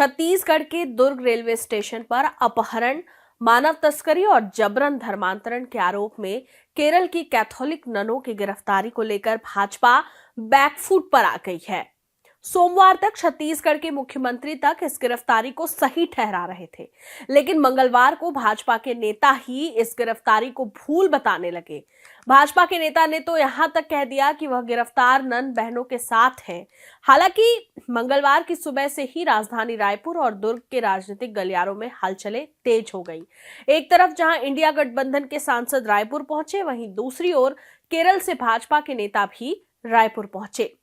छत्तीसगढ़ के दुर्ग railway station पर अपहरण, मानव तस्करी और जबरन धर्मांतरण के आरोप में केरल की कैथोलिक ननों की गिरफ्तारी को लेकर भाजपा बैकफुट पर आ गई है। सोमवार तक छत्तीसगढ़ के मुख्यमंत्री तक इस गिरफ्तारी को सही ठहरा रहे थे, लेकिन मंगलवार को भाजपा के नेता ही इस गिरफ्तारी को भूल बताने लगे। भाजपा के नेता ने तो यहां तक कह दिया कि वह गिरफ्तार नन बहनों के साथ हैं। हालांकि मंगलवार की सुबह से ही राजधानी रायपुर और दुर्ग के राजनीतिक गलियारों में हलचलें तेज हो गई। एक तरफ जहां इंडिया गठबंधन के सांसद रायपुर पहुंचे, वहीं दूसरी ओर केरल से भाजपा के नेता भी रायपुर पहुंचे।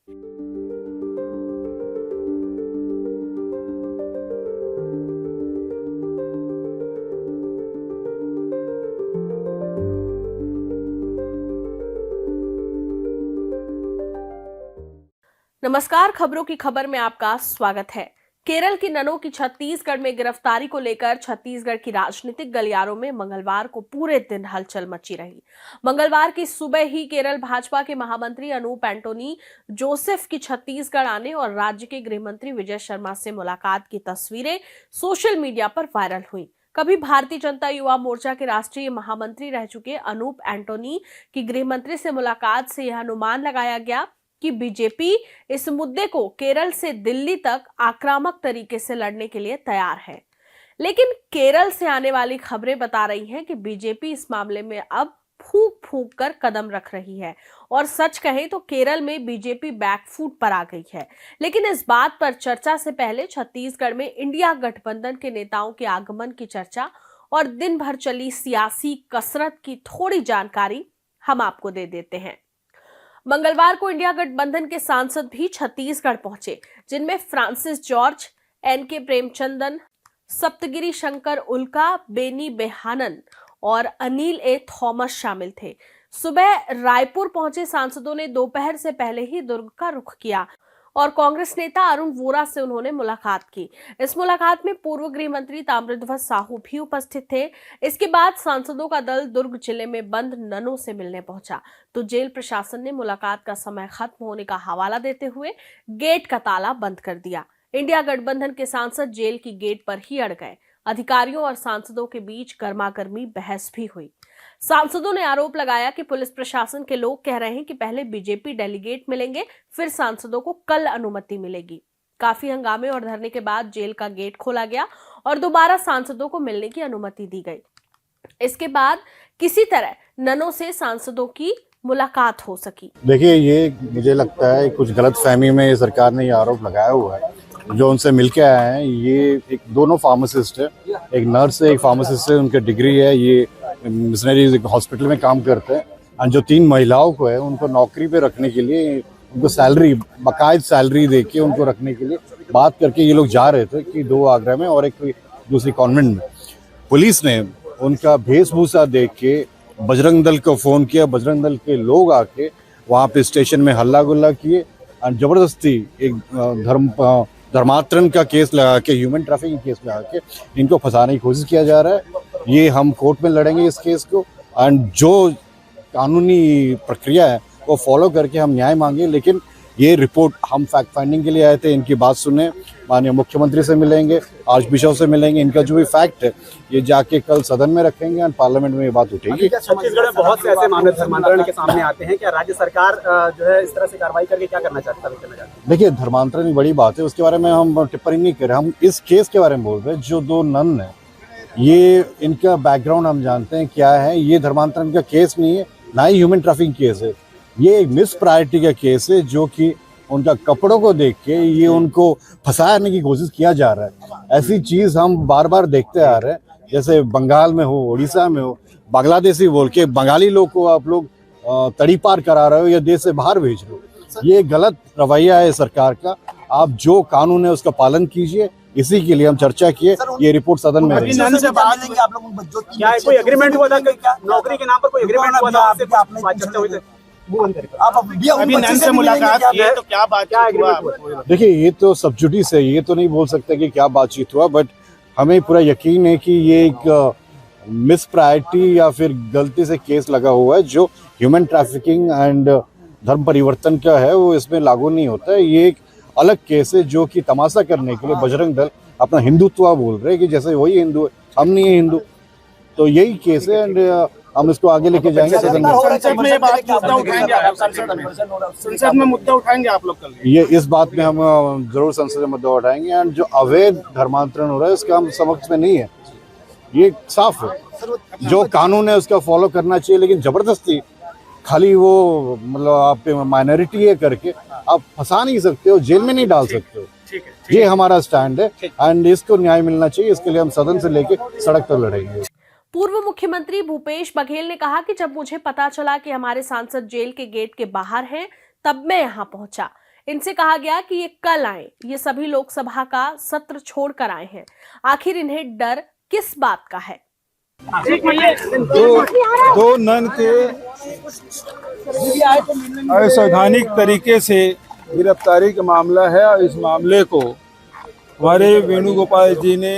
नमस्कार, खबरों की खबर में आपका स्वागत है। केरल की ननों की छत्तीसगढ़ में गिरफ्तारी को लेकर छत्तीसगढ़ की राजनीतिक गलियारों में मंगलवार को पूरे दिन हलचल मची रही। मंगलवार की सुबह ही केरल भाजपा के महामंत्री अनूप एंटोनी जोसेफ की छत्तीसगढ़ आने और राज्य के गृह मंत्री विजय शर्मा से मुलाकात की तस्वीरें सोशल मीडिया पर वायरल हुई। कभी भारतीय जनता युवा मोर्चा के राष्ट्रीय महामंत्री रह चुके अनूप एंटोनी की गृह मंत्री से मुलाकात से यह अनुमान लगाया गया कि बीजेपी इस मुद्दे को केरल से दिल्ली तक आक्रामक तरीके से लड़ने के लिए तैयार है। लेकिन केरल से आने वाली खबरें बता रही हैं कि बीजेपी इस मामले में अब फूंक फूंक कर कदम रख रही है और सच कहें तो केरल में बीजेपी बैकफुट पर आ गई है। लेकिन इस बात पर चर्चा से पहले छत्तीसगढ़ में इंडिया गठबंधन के नेताओं के आगमन की चर्चा और दिन भर चली सियासी कसरत की थोड़ी जानकारी हम आपको दे देते हैं। मंगलवार को इंडिया गठबंधन के सांसद भी छत्तीसगढ़ पहुंचे, जिनमें फ्रांसिस जॉर्ज, एनके प्रेमचंदन, सप्तगिरी शंकर उल्का, बेनी बेहानन और अनिल ए थॉमस शामिल थे। सुबह रायपुर पहुंचे सांसदों ने दोपहर से पहले ही दुर्ग का रुख किया और कांग्रेस नेता अरुण वोरा से उन्होंने मुलाकात की। इस मुलाकात में पूर्व गृह मंत्री ताम्रध्वज साहू भी उपस्थित थे। इसके बाद सांसदों का दल दुर्ग जिले में बंद ननों से मिलने पहुंचा तो जेल प्रशासन ने मुलाकात का समय खत्म होने का हवाला देते हुए गेट का ताला बंद कर दिया। इंडिया गठबंधन के सांसद जेल की गेट पर ही अड़ गए। अधिकारियों और सांसदों के बीच गर्मागर्मी बहस भी हुई। सांसदों ने आरोप लगाया कि पुलिस प्रशासन के लोग कह रहे हैं कि पहले बीजेपी डेलीगेट मिलेंगे, फिर सांसदों को कल अनुमति मिलेगी। काफी हंगामे और धरने के बाद जेल का गेट खोला गया और दोबारा सांसदों को मिलने की अनुमति दी गई। इसके बाद किसी तरह ननों से सांसदों की मुलाकात हो सकी। देखिए, ये मुझे लगता है कुछ गलतफहमी में सरकार ने ये आरोप लगाया हुआ है। जो उनसे मिलके आए हैं ये दोनों फार्मासिस्ट है, एक नर्स है, एक फार्मासिस्ट है, उनकी डिग्री है, ये मिशनरी हॉस्पिटल में काम करते हैं। और जो 3 महिलाओं को है उनको नौकरी पे रखने के लिए उनको सैलरी, बाकायदा सैलरी देके उनको रखने के लिए बात करके ये लोग जा रहे थे कि 2 आगरा में और एक दूसरी कॉन्वेंट में। पुलिस ने उनका वेशभूषा देख के बजरंग दल को फ़ोन किया। बजरंग दल के लोग आके वहाँ पे स्टेशन में हल्ला गुल्ला किए और ज़बरदस्ती एक धर्मांतरण का केस लगा के, ह्यूमन ट्रैफिकिंग केस लगा के इनको फंसाने की कोशिश किया जा रहा है। ये हम कोर्ट में लड़ेंगे इस केस को एंड जो कानूनी प्रक्रिया है वो फॉलो करके हम न्याय मांगे। लेकिन ये रिपोर्ट हम फैक्ट फाइंडिंग के लिए आए थे, इनकी बात सुने, माननीय मुख्यमंत्री से मिलेंगे, आर्च बिशप से मिलेंगे, इनका जो भी फैक्ट है ये जाके कल सदन में रखेंगे और पार्लियामेंट में ये बात उठेगी। छत्तीसगढ़ में बहुत से ऐसे मामले धर्मांतरण के सामने आते हैं, क्या राज्य सरकार जो है इस तरह से कार्रवाई करके क्या करना चाहती है? देखिए, धर्मांतरण एक बड़ी बात है, उसके बारे में हम टिप्पणी नहीं कर रहे। हम इस केस के बारे में बोल रहे हैं। जो 2 नन है, ये इनका बैकग्राउंड हम जानते हैं क्या है। ये धर्मांतरण का केस नहीं है, ना ही ह्यूमन ट्रैफिकिंग केस है। ये एक मिस प्रायोरिटी का केस है, जो कि उनका कपड़ों को देख के ये उनको फंसाने की कोशिश किया जा रहा है। ऐसी चीज हम बार बार देखते आ रहे हैं, जैसे बंगाल में हो, उड़ीसा में हो, बांग्लादेशी बोल के बंगाली लोग को आप लोग तड़ी पार करा रहे हो या देश से बाहर भेज रहे हो। ये गलत रवैया है सरकार का। आप जो कानून है उसका पालन कीजिए। इसी के लिए हम चर्चा किए। ये रिपोर्ट सदन में कोई एग्रीमेंट हुआ था? नौकरी के नाम पर कोई एग्रीमेंट हुआ था? अभी नन से मुलाकात की है तो क्या बातचीत हुआ? देखिए, ये तो सब जुडिस है, ये तो नहीं बोल सकते कि क्या बातचीत हुआ, बट हमें पूरा यकीन है कि ये एक मिस प्रायोरिटी या फिर गलती से केस लगा हुआ है। जो ह्यूमन ट्रैफिकिंग एंड धर्म परिवर्तन का है वो इसमें लागू नहीं होता है। ये एक अलग केस है जो कि तमाशा करने के लिए बजरंग दल अपना हिंदुत्व बोल रहे हैं कि जैसे वही हिंदू है, हम नहीं है हिंदू। तो यही केस है एंड हम इसको आगे लेके जाएंगे सदन में। संसद में ये बात मुद्दा उठाएंगे आप? संसद में मुद्दा उठाएंगे आप लोग कल? ये इस बात में हम जरूर संसद में मुद्दा उठाएंगे एंड जो अवैध धर्मांतरण हो रहा है उसका हम समक्ष में नहीं है, ये साफ है। जो कानून है उसका फॉलो करना चाहिए, लेकिन जबरदस्ती खाली वो मतलब आप माइनॉरिटी है करके आप फंसा नहीं सकते हो, जेल में नहीं डाल सकते हो। ये हमारा स्टैंड है एंड इसको न्याय मिलना चाहिए। इसके लिए हम सदन से लेके सड़क पर लड़ेंगे। पूर्व मुख्यमंत्री भूपेश बघेल ने कहा कि जब मुझे पता चला कि हमारे सांसद जेल के गेट के बाहर हैं, तब मैं यहां पहुंचा। इनसे कहा गया कि ये कल आए। ये सभी लोकसभा का सत्र छोड़कर आए हैं। आखिर इन्हें डर किस बात का है? दो नन के असंवैधानिक तरीके से गिरफ्तारी का मामला है और इस मामले को हमारे वेणुगोपाल जी ने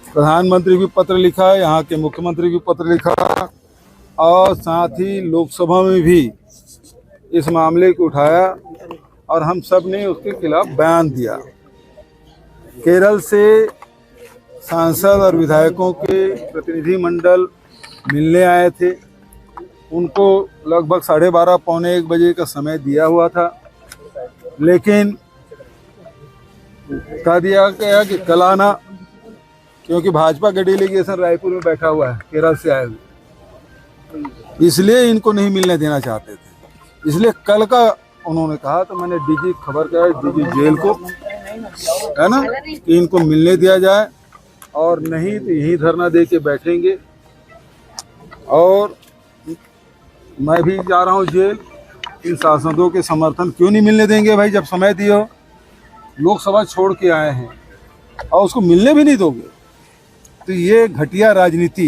प्रधानमंत्री को पत्र लिखा, यहाँ के मुख्यमंत्री को पत्र लिखा और साथ ही लोकसभा में भी इस मामले को उठाया और हम सब ने उसके खिलाफ बयान दिया। केरल से सांसद और विधायकों के प्रतिनिधि मंडल मिलने आए थे। उनको लगभग 12:30 पौने 1 बजे का समय दिया हुआ था, लेकिन कह दिया गया कि कल आना, क्योंकि भाजपा का डेलीगेशन रायपुर में बैठा हुआ है केरल से आए हुए, इसलिए इनको नहीं मिलने देना चाहते थे। इसलिए कल का उन्होंने कहा, तो मैंने डीजी खबर किया, डीजी जेल को, है ना, कि इनको मिलने दिया जाए और नहीं तो यही धरना दे के बैठेंगे। और मैं भी जा रहा हूँ जेल। इन सांसदों के समर्थन क्यों नहीं मिलने देंगे भाई? जब समय दियो, लोकसभा छोड़ के आए हैं और उसको मिलने भी नहीं दोगे, तो ये घटिया राजनीति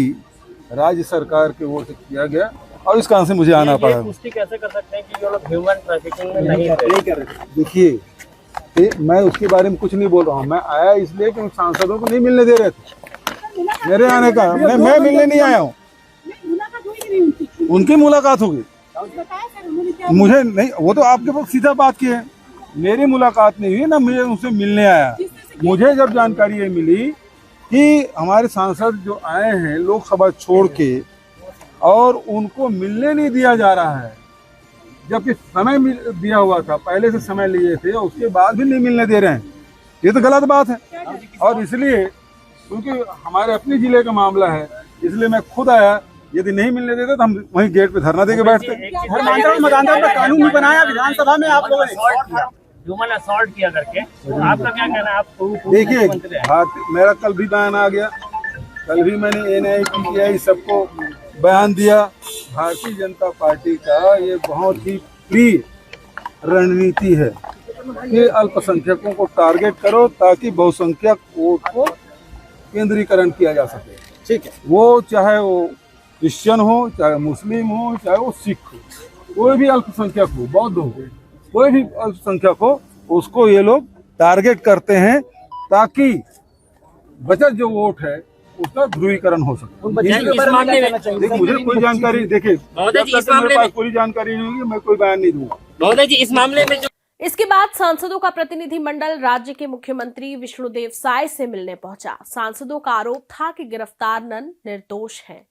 राज्य सरकार की ओर से किया गया और इस कारण से मुझे आना पड़ा। पुष्टि कैसे कर सकते हैं कि ये लोग ह्यूमन ट्रैफिकिंग में नहीं कर रहे? देखिए, मैं उसके बारे में कुछ नहीं बोल रहा हूँ। मैं आया इसलिए कि सांसदों को नहीं मिलने दे रहे थे मेरे आने का। मैं मिलने नहीं आया हूँ। उनकी मुलाकात होगी, मुझे नहीं, वो तो आपके पास सीधा बात की है। मेरी मुलाकात नहीं हुई ना, मुझे उनसे मिलने आया। मुझे जब जानकारी ये मिली कि हमारे सांसद जो आए हैं लोकसभा छोड़ के और उनको मिलने नहीं दिया जा रहा है, जबकि समय दिया हुआ था, पहले से समय लिए थे और उसके बाद भी नहीं मिलने दे रहे हैं, ये तो गलत बात है। और इसलिए क्योंकि हमारे अपने जिले का मामला है, इसलिए मैं खुद आया। यदि नहीं मिलने देते तो हम वहीं गेट पे धरना देके बैठते। धर्मांतरण का कानून भी बनाया विधानसभा में आप लोगों ने, ह्यूमन असॉल्ट किया करके, तो आपका क्या कहना है? आप देखिए, मेरा कल भी बयान आ गया। कल भी मैंने एनआई पीटीआई सबको बयान दिया। भारतीय जनता पार्टी का ये बहुत ही प्रिय रणनीति है कि अल्पसंख्यकों को टारगेट करो ताकि बहुसंख्यक वोट को केंद्रीकरण किया जा सके। ठीक है, वो चाहे वो क्रिश्चियन हो, चाहे मुस्लिम हो, चाहे वो सिख हो, कोई भी अल्पसंख्यक हो, बौद्ध हो, कोई भी अल्पसंख्यक हो, उसको ये लोग टारगेट करते हैं ताकि बचत जो वोट है उसका ध्रुवीकरण हो सके। देखिए, मुझे कोई जानकारी, देखिए मेरे पास पूरी जानकारी नहीं होगी, मैं कोई बयान नहीं दूंगा। महोदय जी, इस मामले में इसके बाद सांसदों का प्रतिनिधिमंडल राज्य के मुख्यमंत्री विष्णुदेव साय से मिलने पहुंचा। सांसदों का आरोप था कि गिरफ्तार नन निर्दोष हैं।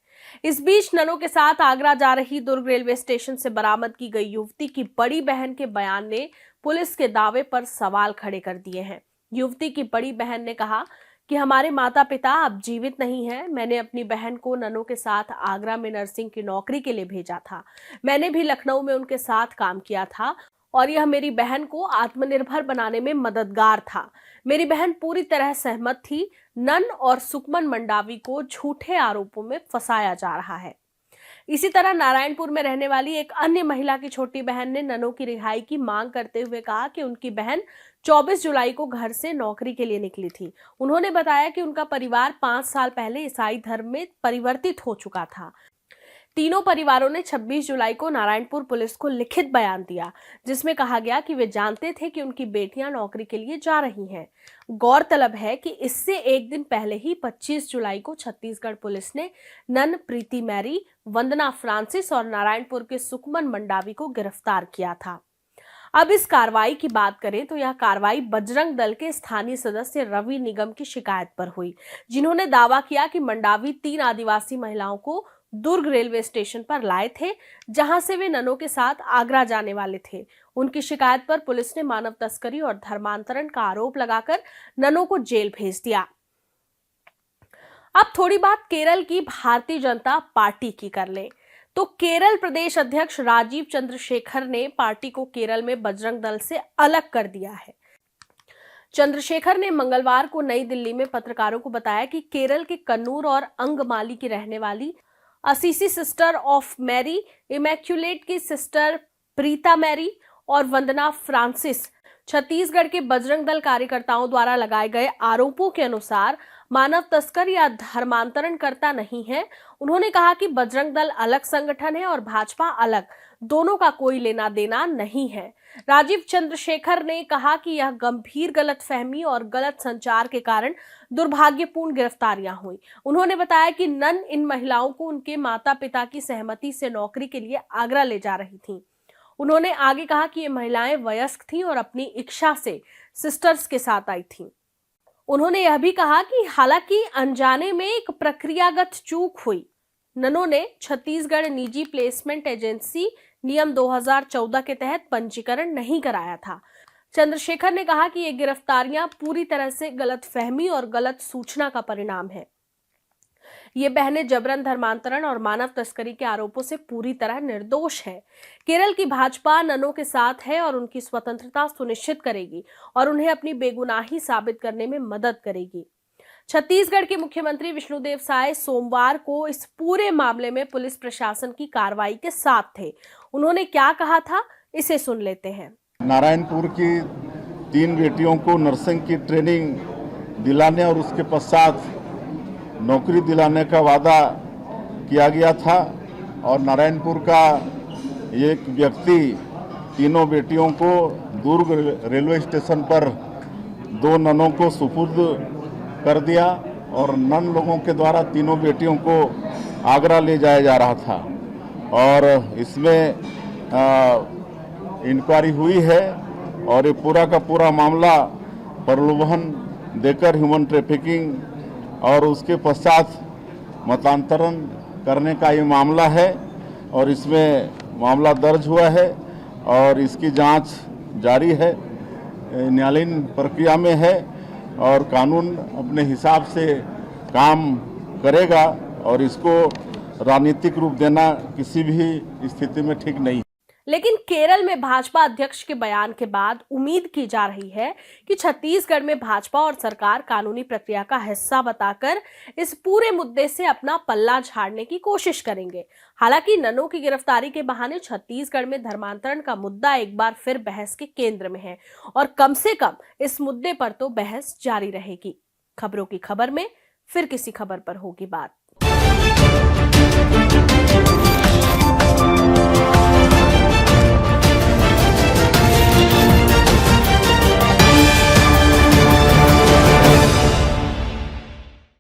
इस बीच ननों के साथ आगरा जा रही दुर्ग रेलवे स्टेशन से बरामद की गई युवती की बड़ी बहन के बयान ने पुलिस के दावे पर सवाल खड़े कर दिए हैं। युवती की बड़ी बहन ने कहा कि हमारे माता पिता अब जीवित नहीं हैं। मैंने अपनी बहन को ननों के साथ आगरा में नर्सिंग की नौकरी के लिए भेजा था। मैंने भी लखनऊ में उनके साथ काम किया था और यह मेरी बहन को आत्मनिर्भर बनाने में मददगार था। मेरी बहन पूरी तरह सहमत थी। नन और सुकमन मंडावी को झूठे आरोपों में फंसाया जा रहा है। इसी तरह नारायणपुर में रहने वाली एक अन्य महिला की छोटी बहन ने ननों की रिहाई की मांग करते हुए कहा कि उनकी बहन 24 जुलाई को घर से नौकरी के लिए निकली थी। उन्होंने बताया कि उनका परिवार 5 साल पहले ईसाई धर्म में परिवर्तित हो चुका था। तीनों परिवारों ने 26 जुलाई को नारायणपुर पुलिस को लिखित बयान दिया, जिसमें कहा गया कि वे जानते थे कि उनकी बेटियां नौकरी के लिए जा रही हैं। गौरतलब है कि इससे एक दिन पहले ही 25 जुलाई को छत्तीसगढ़ पुलिस ने नन प्रीति मैरी, वंदना फ्रांसिस और नारायणपुर के सुकमन मंडावी को गिरफ्तार किया था। अब इस कार्रवाई की बात करें तो यह कार्रवाई बजरंग दल के स्थानीय सदस्य रवि निगम की शिकायत पर हुई, जिन्होंने दावा किया कि मंडावी 3 आदिवासी महिलाओं को दुर्ग रेलवे स्टेशन पर लाए थे, जहां से वे ननों के साथ आगरा जाने वाले थे। उनकी शिकायत पर पुलिस ने मानव तस्करी और धर्मांतरण का आरोप लगाकर ननों को जेल भेज दिया। अब थोड़ी बात केरल की भारतीय जनता पार्टी की कर लें तो केरल प्रदेश अध्यक्ष राजीव चंद्रशेखर ने पार्टी को केरल में बजरंग दल से अलग कर दिया है। चंद्रशेखर ने मंगलवार को नई दिल्ली में पत्रकारों को बताया कि केरल के कन्नूर और अंगमाली की रहने वाली Assisi sister of Mary, immaculate की सिस्टर प्रीता मैरी और वंदना फ्रांसिस छत्तीसगढ़ के बजरंग दल कार्यकर्ताओं द्वारा लगाए गए आरोपों के अनुसार मानव तस्कर या धर्मांतरण करता नहीं है। उन्होंने कहा कि बजरंग दल अलग संगठन है और भाजपा अलग, दोनों का कोई लेना देना नहीं है। राजीव चंद्रशेखर ने कहा कि यह गंभीर गलतफहमी और गलत संचार के कारण दुर्भाग्यपूर्ण गिरफ्तारियां हुई। उन्होंने बताया कि नन इन महिलाओं को उनके माता पिता की सहमति से नौकरी के लिए आगरा ले जा रही थीं। उन्होंने आगे कहा कि ये महिलाएं वयस्क थीं और अपनी इच्छा से सिस्टर्स के साथ आई थीं। उन्होंने यह भी कहा कि हालांकि अनजाने में एक प्रक्रियागत चूक हुई। ननों ने छत्तीसगढ़ निजी प्लेसमेंट एजेंसी नियम 2014 के तहत पंजीकरण नहीं कराया था। चंद्रशेखर ने कहा कि ये गिरफ्तारियां पूरी तरह से गलतफहमी और गलत सूचना का परिणाम है। ये बहनें जबरन धर्मांतरण और मानव तस्करी के आरोपों से पूरी तरह निर्दोष है। केरल की भाजपा ननों के साथ है और उनकी स्वतंत्रता सुनिश्चित करेगी और उन्हें अपनी बेगुनाही साबित करने में मदद करेगी। छत्तीसगढ़ के मुख्यमंत्री विष्णुदेव साय सोमवार को इस पूरे मामले में पुलिस प्रशासन की कार्रवाई के साथ थे। उन्होंने क्या कहा था, इसे सुन लेते हैं। नारायणपुर की 3 बेटियों को नर्सिंग की ट्रेनिंग दिलाने और उसके पश्चात नौकरी दिलाने का वादा किया गया था और नारायणपुर का एक व्यक्ति तीनों बेटियों को दुर्ग रेलवे स्टेशन पर 2 ननों को सुपुर्द कर दिया और नन लोगों के द्वारा तीनों बेटियों को आगरा ले जाया जा रहा था और इसमें इंक्वायरी हुई है और ये पूरा का पूरा मामला प्रलोभन देकर ह्यूमन ट्रैफिकिंग और उसके पश्चात मतांतरण करने का ये मामला है और इसमें मामला दर्ज हुआ है और इसकी जांच जारी है, न्यायालयीन प्रक्रिया में है और कानून अपने हिसाब से काम करेगा और इसको राजनीतिक रूप देना किसी भी स्थिति में ठीक नहीं। लेकिन केरल में भाजपा अध्यक्ष के बयान के बाद उम्मीद की जा रही है कि छत्तीसगढ़ में भाजपा और सरकार कानूनी प्रक्रिया का हिस्सा बताकर इस पूरे मुद्दे से अपना पल्ला झाड़ने की कोशिश करेंगे। हालांकि ननों की गिरफ्तारी के बहाने छत्तीसगढ़ में धर्मांतरण का मुद्दा एक बार फिर बहस के केंद्र में है और कम से कम इस मुद्दे पर तो बहस जारी रहेगी। खबरों की खबर में फिर किसी खबर पर होगी बात।